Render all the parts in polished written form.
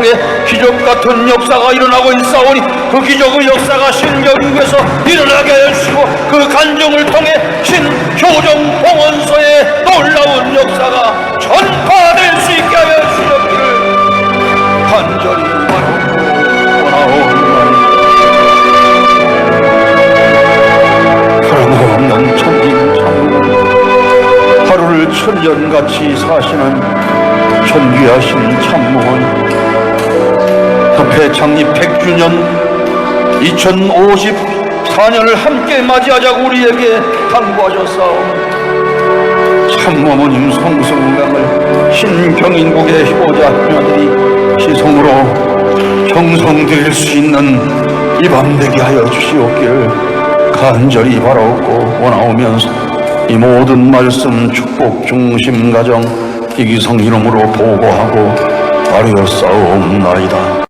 통해 기적 같은 역사가 일어나고 있사오니 그 기적의 역사가 신경국에서 일어나게 하시고 그 간증을 통해 신효정 봉헌소의 놀라운 역사가 전파될 수 있게 하여 주셨기를 간절히 원하옵나이다. 하나없는 천진 참모원, 하루를 천년같이 사시는 존귀하신 참모원, 협회 창립 100주년 2054년을 함께 맞이하자고 우리에게 당부하셨사오니 참모모님 성승강을 신경인국의 효자 효녀들이 시성으로 정성 드릴 수 있는 이 밤 되게 하여 주시옵기를 간절히 바라옵고 원하오면서 이 모든 말씀 축복 중심 가정 이기성 이름으로 보고하고 아뢰었사옵나이다.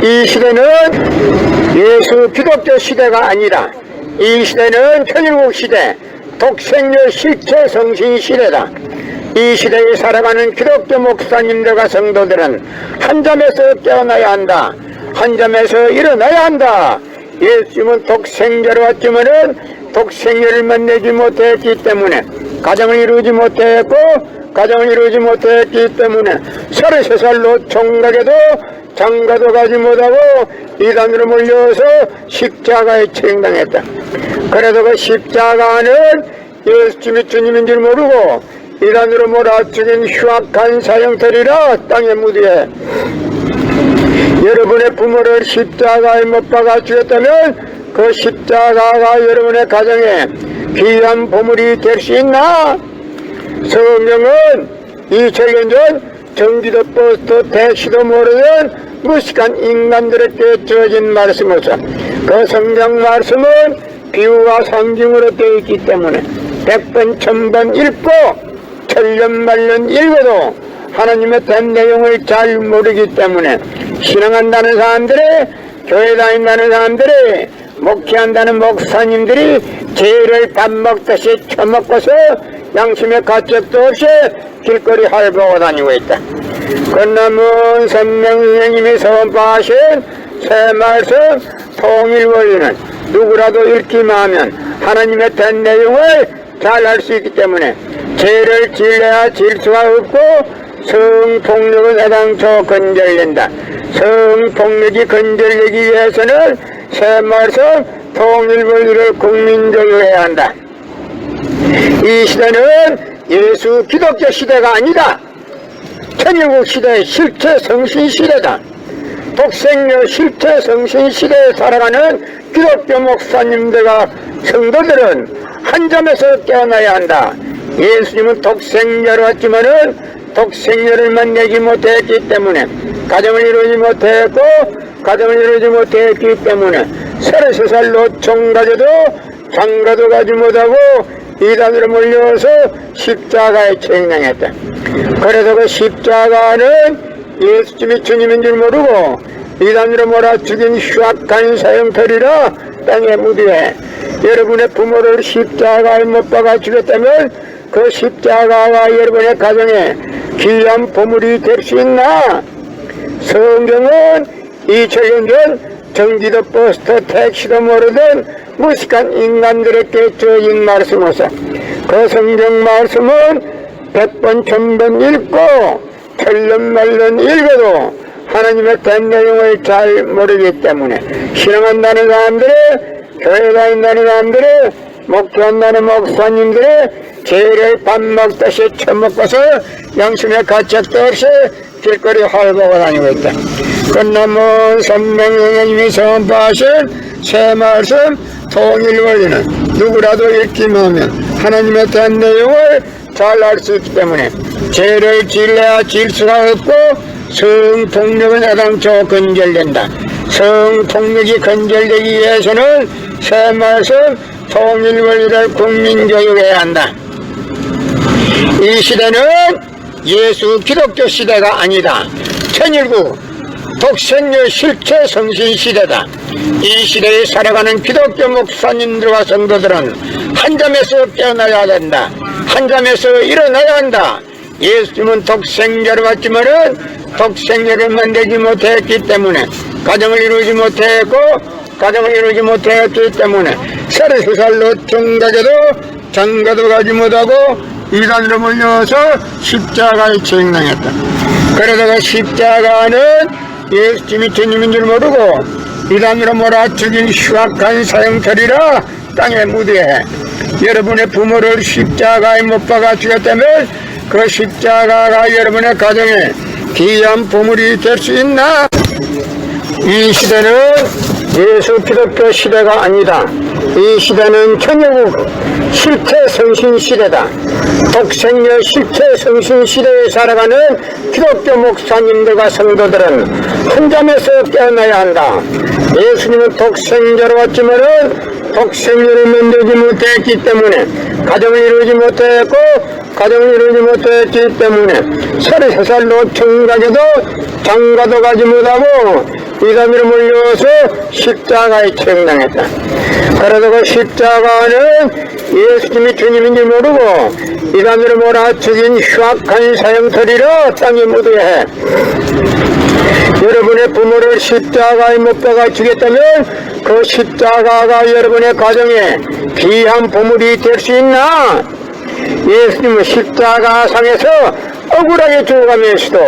이 시대는 예수 기독교 시대가 아니라 이 시대는 천일국 시대, 독생녀 실체 성신 시대다. 이 시대에 살아가는 기독교 목사님들과 성도들은 한 점에서 깨어나야 한다. 한 점에서 일어나야 한다. 예수님은 독생자로 왔지만은 독생녀를 만나지 못했기 때문에 가정을 이루지 못했고 가정을 이루지 못했기 때문에 33살로 총각에도 장가도 가지 못하고 이단으로 몰려서 십자가에 처형당했다. 그래서 그 십자가는 예수님이 주님인 줄 모르고 이단으로 몰아죽인 흉악한 사형터리라 땅의 무디에 여러분의 부모를 십자가에 못 박아 죽였다면 그 십자가가 여러분의 가정에 귀한 보물이 될 수 있나? 성령은 2000년 전 전기도 버스도 택시도 모르는 무식한 인간들에게 주어진 말씀으로서 그 성경 말씀은 비유와 상징으로 되어 있기 때문에 100번 1000번 읽고 천년만년 읽어도 하나님의 된 내용을 잘 모르기 때문에 신앙한다는 사람들이, 교회 다닌다는 사람들이, 목회한다는 목사님들이 죄를 밥 먹듯이 처먹고서 양심의 가책도 없이 길거리 할보고 다니고 있다. 건남은 선명선생님이 선포하신 새 말씀 통일 원리는 누구라도 읽기만 하면 하나님의 된 내용을 잘 알 수 있기 때문에 죄를 질러야 질 수가 없고 성폭력은 애당초 건절된다. 성폭력이 건절되기 위해서는 새 말씀 통일 원리를 국민적으로 해야 한다. 이 시대는 예수 기독교 시대가 아니다. 천일국 시대의 실체 성신 시대다. 독생녀 실체 성신 시대에 살아가는 기독교 목사님들과 성도들은 한 점에서 깨어나야 한다. 예수님은 독생녀로 왔지만은 독생녀를 만나지 못했기 때문에 가정을 이루지 못했고 가정을 이루지 못했기 때문에 33살로 총가져도 장가도 가지 못하고 이단으로 몰려서 십자가에 책망했다. 그래서 그 십자가는 예수님이 주님인 줄 모르고 이단으로 몰아 죽인 흉악한 사형터리라 땅에 묻으에 여러분의 부모를 십자가에 못 박아 죽였다면 그 십자가가 여러분의 가정에 귀한 보물이 될 수 있나? 성경은 2000년 전 전기도 버스도 택시도 모르던 무식한 인간들에게 주어진 말씀으로서 그 성경 말씀은 100번 1000번 읽고 천년만년 읽어도 하나님의 된 내용을 잘 모르기 때문에 신앙한다는 사람들이, 교회 다닌다는 사람들이, 목회한다는 목사님들이 죄를 밥 먹듯이 처먹고서 양심의 가책도 없이 길거리 헐보고 다니고 있다. 끝남은 선명선생님이 선포하신 새 말씀 통일 원리는 누구라도 읽기만 하면 하나님의 된 내용을 잘 알 수 있기 때문에 죄를 질러야 질 수가 없고 성폭력은 애당초 건절된다. 성폭력이 건절되기 위해서는 새 말씀 통일 원리를 국민교육해야 한다. 이 시대는 예수 기독교 시대가 아니다. 천일국 독생녀 실체 성신 시대다. 이 시대에 살아가는 기독교 목사님들과 성도들은 한 점에서 깨어나야 된다. 한 점에서 일어나야 한다. 예수님은 독생자로 왔지만은 독생자를 만들지 못했기 때문에 가정을 이루지 못했고 가정을 이루지 못했기 때문에 33살로 총가져도 장가도 가지 못하고 이단으로 몰려서 십자가에 책망했다. 그러다가 십자가는 예수님이 주님인 줄 모르고 이단으로 몰아 죽인 흉악한 사형터리라 땅에 묻으에 여러분의 부모를 십자가에 못 박아 죽였다면 그 십자가가 여러분의 가정에 귀한 보물이 될 수 있나? 이 시대는 예수 기독교 시대가 아니다. 이 시대는 천일국 실체 성신 시대다. 독생녀 실체 성신 시대에 살아가는 기독교 목사님들과 성도들은 한 점에서 깨어나야 한다. 예수님은 독생자로 왔지만은 독생녀를 만들지 못했기 때문에 가정을 이루지 못했고 가정을 이루지 못했기 때문에 33살로 총가져도 장가도 가지 못하고 이단으로 몰려서 십자가에 책망했다. 그래도 그 십자가는 예수님이 주님인 줄 모르고 이단으로 몰아 죽인 흉악한 사형터리로 땅에 묻어야 해. 여러분의 부모를 십자가에 못 박아 죽였다면 그 십자가가 여러분의 가정에 귀한 보물이 될 수 있나? 예수님은 십자가상에서 억울하게 죽어가면서도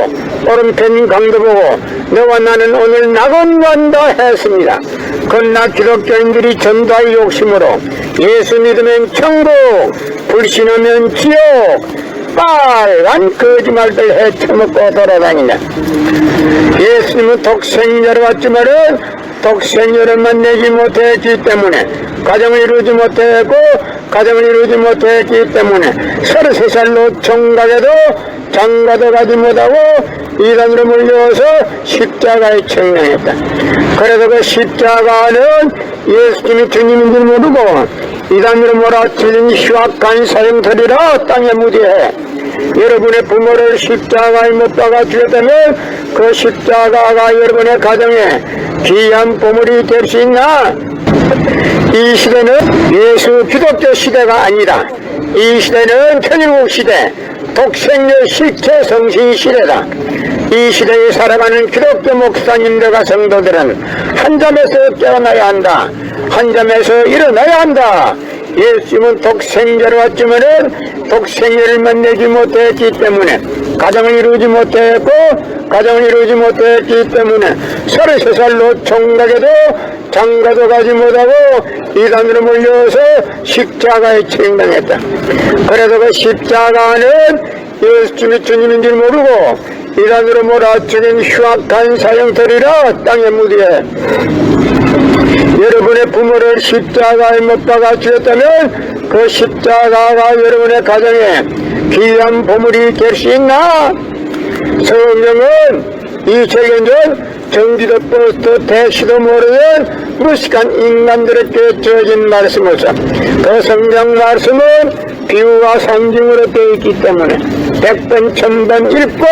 오른편 강도 보고 너와 나는 오늘 낙원간다 했습니다. 그러나 기독교인들이 전도할 욕심으로 예수 믿으면 천국, 불신하면 지옥, 빨간 거짓말들 헤쳐먹고 돌아다니네. 예수님은 독생자로 왔지만은 독생자를 만나지 못했기 때문에 가정을 이루지 못했고 가정을 이루지 못했기 때문에 33살로 총가져도 장가도 가지 못하고 이단으로 몰려서 십자가에 청량했다. 그래서 그 십자가는 예수님이 주님인 줄 모르고 이단으로 몰아치는 흉악한 사형터리라 땅에 무디해 여러분의 부모를 십자가에 못 박아 죽였다면 그 십자가가 여러분의 가정에 귀한 보물이 될 수 있나? 이 시대는 예수 기독교 시대가 아니다. 이 시대는 천일국 시대, 독생녀 실체 성신 시대다. 이 시대에 살아가는 기독교 목사님들과 성도들은 한 점에서 깨어나야 한다. 한 점에서 일어나야 한다. 예수님은 독생자로 왔지만은 독생녀를 만나지 못했기 때문에 가정을 이루지 못했고 가정을 이루지 못했기 때문에 33살로 총각에도 장가도 가지 못하고 이단으로 몰려서 십자가에 책임당했다. 그래서 그 십자가는 예수님이 주님인 줄 모르고 이단으로 몰아치는 흉악한 사형터리라 땅에 무디해 여러분의 부모를 십자가에 못 박아 죽였다면 그 십자가가 여러분의 가정에 귀한 보물이 될 수 있나? 성경은 2000년 전 전기도 버스도 택시도 모르는 무식한 인간들에게 주어진 말씀으로서 그 성경 말씀은 비유와 상징으로 되어 있기 때문에 100번 1000번 읽고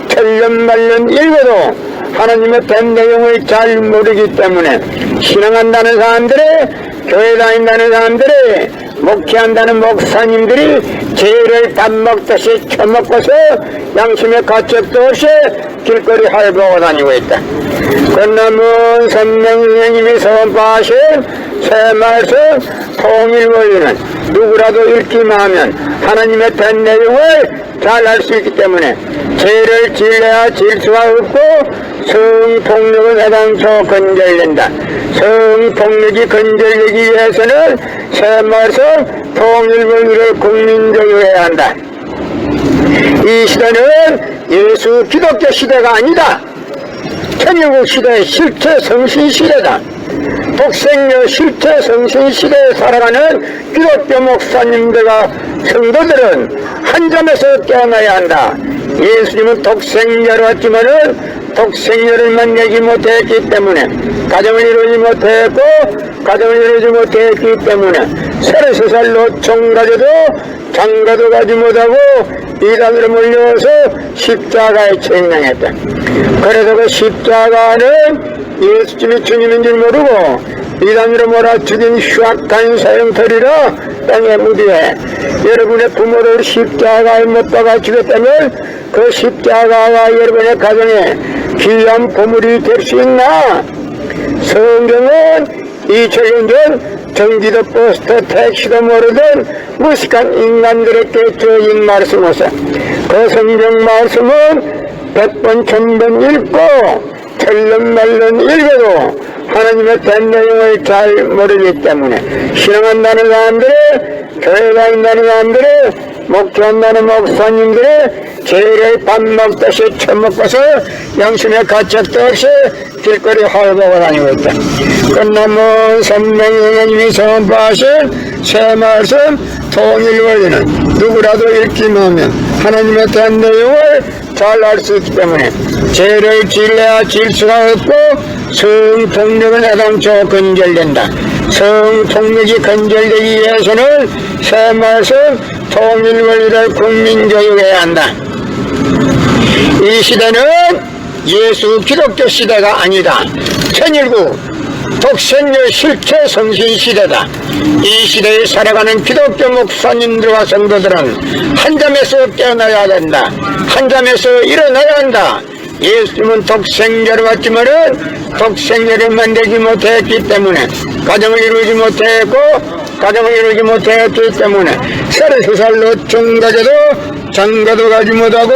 천년만년 읽어도 하나님의 된 내용을 잘 모르기 때문에 신앙한다는 사람들이 교회 다닌다는 사람들이 목회한다는 목사님들이 죄를 밥 먹듯이 처먹고서 양심의 가책도 없이 길거리 할보고 다니고 있다. 끝남은 선명선생님이 선포하신 새 말씀 통일 원리는 누구라도 읽기만 하면 하나님의 된 내용을 잘 알 수 있기 때문에 죄를 질려야 질 수가 없고 성폭력은 해당초 건절된다. 성폭력이 건절되기 위해서는 새 말씀 통일 원리를 국민적으로 해야 한다. 이 시대는 예수 기독교 시대가 아니다. 천일국 시대의 실체 성신 시대다. 독생녀 실체 성신 시대에 살아가는 기독교 목사님들과 성도들은 한 점에서 깨어나야 한다. 예수님은 독생자로 왔지만은 독생녀를 만나지 못했기 때문에 가정을 이루지 못했고 가정을 이루지 못했기 때문에 33살로 총가져도 장가도 가지 못하고 이단으로 몰려서 십자가에 책망했다. 그래서 그 십자가는 예수님이 주님인 줄 모르고 이단으로 몰아치긴 흉악한 사형터리라 땅에 무디해 여러분의 부모를 십자가에 못 박아 죽였다면 그 십자가가 여러분의 가정에 귀한 보물이 될 수 있나? 성경은 2000년 전 전기도 버스도 택시도 모르던 무식한 인간들에게 주어진 말씀으로서 그 성경 말씀은 100번 1000번 읽고 천년만년 읽어도 하나님의 된 내용을 잘 모르기 때문에 신앙한다는 사람들이 교회 다닌다는 사람들이 목회한다는 목사님들이 죄를 밥 먹듯이 처먹고서 양심의 가책도 없이 길거리 활보고 다니고 있다. 끝남은 선명선생님이 선포하신 새 말씀 통일 원리는 누구라도 읽기만 하면 하나님의 된 내용을 잘 알 수 있기 때문에 죄를 질려야 질 수가 없고 성폭력은 해당초 건절된다. 성폭력이 건절되기 위해서는 새 말씀 통일 원리를 국민교육해야 한다. 이 시대는 예수 기독교 시대가 아니다. 천일국 독생녀 실체 성신 시대다. 이 시대에 살아가는 기독교 목사님들과 성도들은 한 점에서 깨어나야 된다. 한 점에서 일어나야 한다. 예수님은 독생자로 왔지만은 독생자를 만들지 못했기 때문에 가정을 이루지 못했고 가정을 이루지 못했기 때문에 33살로 총가져도 장가도 가지 못하고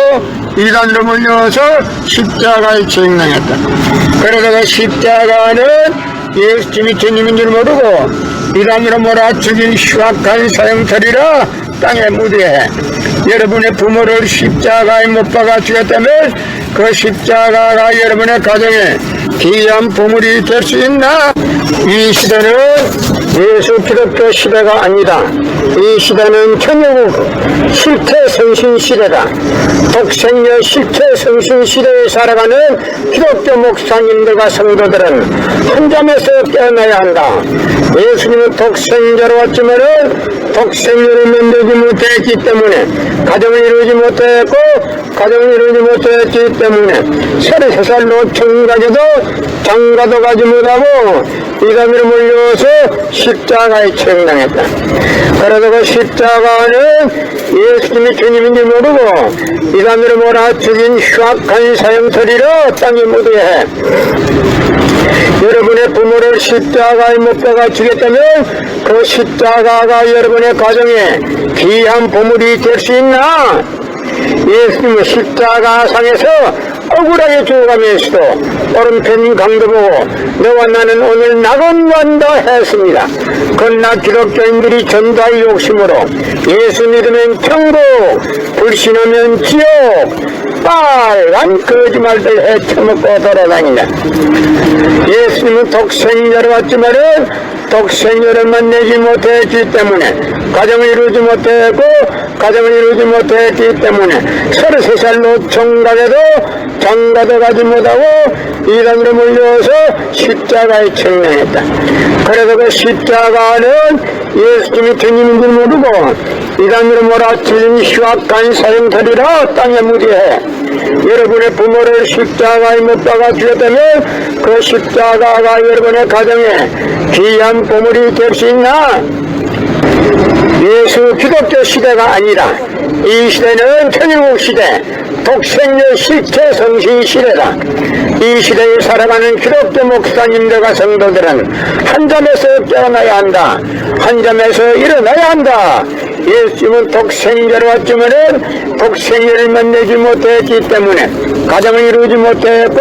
이단으로 몰려서 십자가에 책망했다. 그래서 그 십자가는 예수님이 주님인 줄 모르고 이단으로 몰아치긴 흉악한 사형터리라 땅에 무디해 여러분의 부모를 십자가에 못 박아 죽였다면 그 십자가가 여러분의 가정에 귀한 보물이 될 수 있나? 이 시대는 예수 기독교 시대가 아니다. 이 시대는 천여국 실태 성신 시대다. 독생녀 실태 성신 시대에 살아가는 기독교 목사님들과 성도들은 한 점에서 깨어나야 한다. 예수님은 독생자로 왔지만은 독생녀를 만들지 못했기 때문에 가정을 이루지 못했고 가정을 이루지 못했기 때문에 33살로 청가져도 장가도 가지 못하고 이단으로 몰려서 십자가에 처형당했다. 그래서 그 십자가는 예수님이 주님인지 모르고 이단으로 몰아치긴 흉악한 사형터리로 땅에 묻어야 해. 여러분의 부모를 십자가에 못 박아 주겠다면 그 십자가가 여러분의 가정에 귀한 보물이 될 수 있나? 예수님은 십자가상에서 억울하게 죽어가면서도 오른편 강도 보고 너와 나는 오늘 낙원간다 했습니다. 그러나 기독교인들이 전도할 욕심으로 예수 믿으면 천국, 불신하면 지옥, 빨간 거짓말들 헤쳐먹고 돌아다닌다. 예수님은 독생자로 왔지만은 독생녀를 만나지 못했기 때문에 가정을 이루지 못했고 가정을 이루지 못했기 때문에 33살로 총각에도 장가도 가지 못하고 이단으로 몰려서 십자가에 처형했다. 그래서 그 십자가는 예수님이 주님인 줄 모르고 이단으로 몰아치는 흉악한 사형터리라 땅에 묻어해. 여러분의 부모를 십자가에 못 박아 주었다면 그 십자가가 여러분의 가정에 귀한 보물이 될 수 있나? 예수 기독교 시대가 아니라 이 시대는 천일국 시대, 독생녀 실체 성신 시대다. 이 시대에 살아가는 기독교 목사님들과 성도들은 한 점에서 깨어나야 한다. 한 점에서 일어나야 한다. 예수님은 독생자로 왔지만은 독생녀를 만나지 못했기 때문에 가정을 이루지 못했고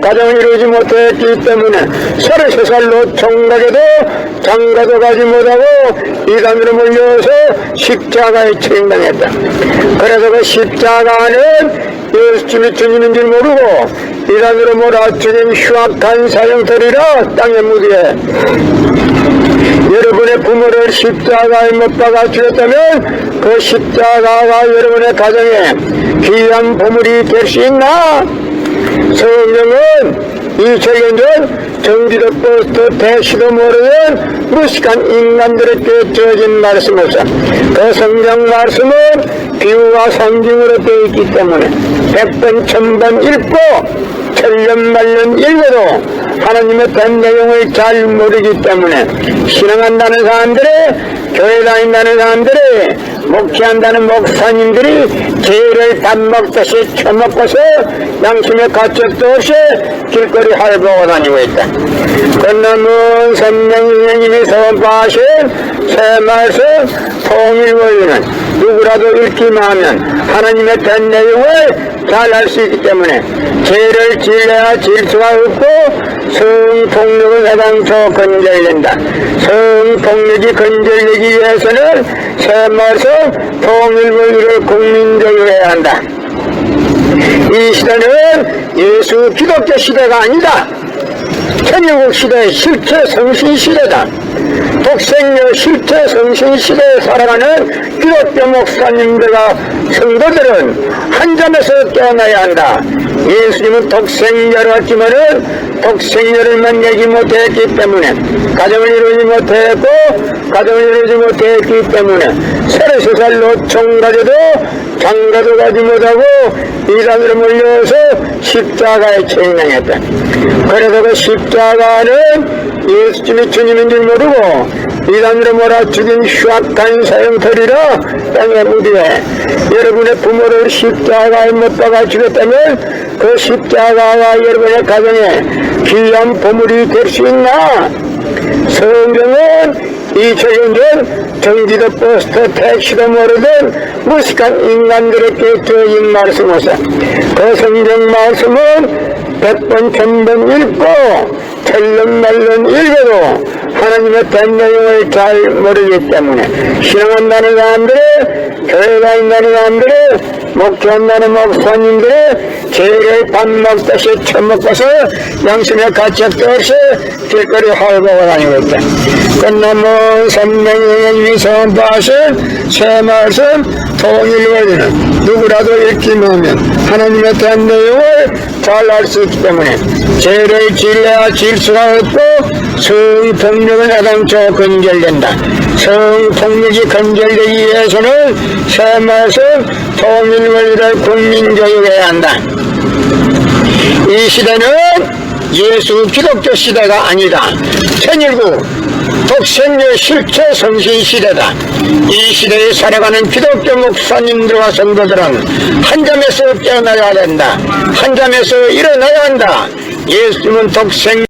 가정을 이루지 못했기 때문에 33살로 총각에도 장가도 가지 못하고 이단으로 몰려서 십자가에 처형당했다. 그래서 그 십자가는 예수님이 주님인 줄 모르고 이단으로 몰아치는 흉악한 사형터리라 땅에 묻어해. 여러분의 부모를 십자가에 못 박아 주었다면 그 십자가가 여러분의 가정에 귀한 보물이 될 수 있나? 성경은 2000년 전 정지도 버스도 대시도 모르는 무식한 인간들에게 주어진 말씀으로서 그 성경 말씀은 비유와 상징으로 되어 있기 때문에 100번 1000번 읽고 천년만년 읽어도 하나님의 된 내용을 잘 모르기 때문에 신앙한다는 사람들이 교회 다닌다는 사람들이 목회한다는 목사님들이 죄를 밥 먹듯이 처먹고서 양심의 가책도 없이 길거리 할보고 다니고 있다. 그러나 선명님이 선포하신 새 말씀 통일 원리는 누구라도 읽기만 하면 하나님의 된 내용을 잘 알 수 있기 때문에 죄를 질려야 질 수가 없고 성폭력은 해당초 건절된다. 성폭력이 건절되기 위해서는 새 말씀 통일 원리를 국민적으로 해야 한다. 이 시대는 예수 기독교 시대가 아니다. 천일국 시대의 실체 성신 시대다. 독생녀 실체 성신 시대에 살아가는 기독교 목사님들과 성도들은 한 점에서 깨어나야 한다. 예수님은 독생자로 왔지만은 독생녀를 만나지 못했기 때문에 가정을 이루지 못했고 가정을 이루지 못했기 때문에 33살로 총가져도 장가도 가지 못하고 이단으로 몰려서 십자가에 처형당했다. 그래서 그 십자가는 예수님이 주님인 줄 모르고 이단으로 몰아죽인 흉악한 사형터리라 땅에 묻어해. 여러분의 부모를 십자가에 못 박아 죽였다면 그 십자가가 여러분의 가정에 귀한 보물이 될 수 있나? 성경은 2000년 전 정지도 버스도 택시도 모르던 무식한 인간들에게 주어진 말씀으로서 그 성경 말씀은 100번 1000번 읽고 털렁말렁 읽어도 하나님의 된 내용을 잘 모르기 때문에 신앙한다는 사람들이, 교회 다닌다는 사람들이, 목회한다는 목사님들이 죄를 밥 먹듯이 처먹고서 양심의 가책도 없이 길거리 헐고 다니고 있다. 끝나면 생명의 위성한 바신 새 말씀 통일원리는 누구라도 읽기 모으면 하나님의 대한 내용을 잘 알 수 있기 때문에 죄를 질려야 질 수가 없고 성폭력은 애당초 건절된다. 성폭력이 건절되기 위해서는 새 말씀 통일원리를 국민교육해야 한다. 이 시대는 예수 기독교 시대가 아니다. 천일구 독생의 실체 성신 시대다. 이 시대에 살아가는 기독교 목사님들과 성도들은 한 점에서 깨어나야 된다. 한 점에서 일어나야 한다. 예수님은 독생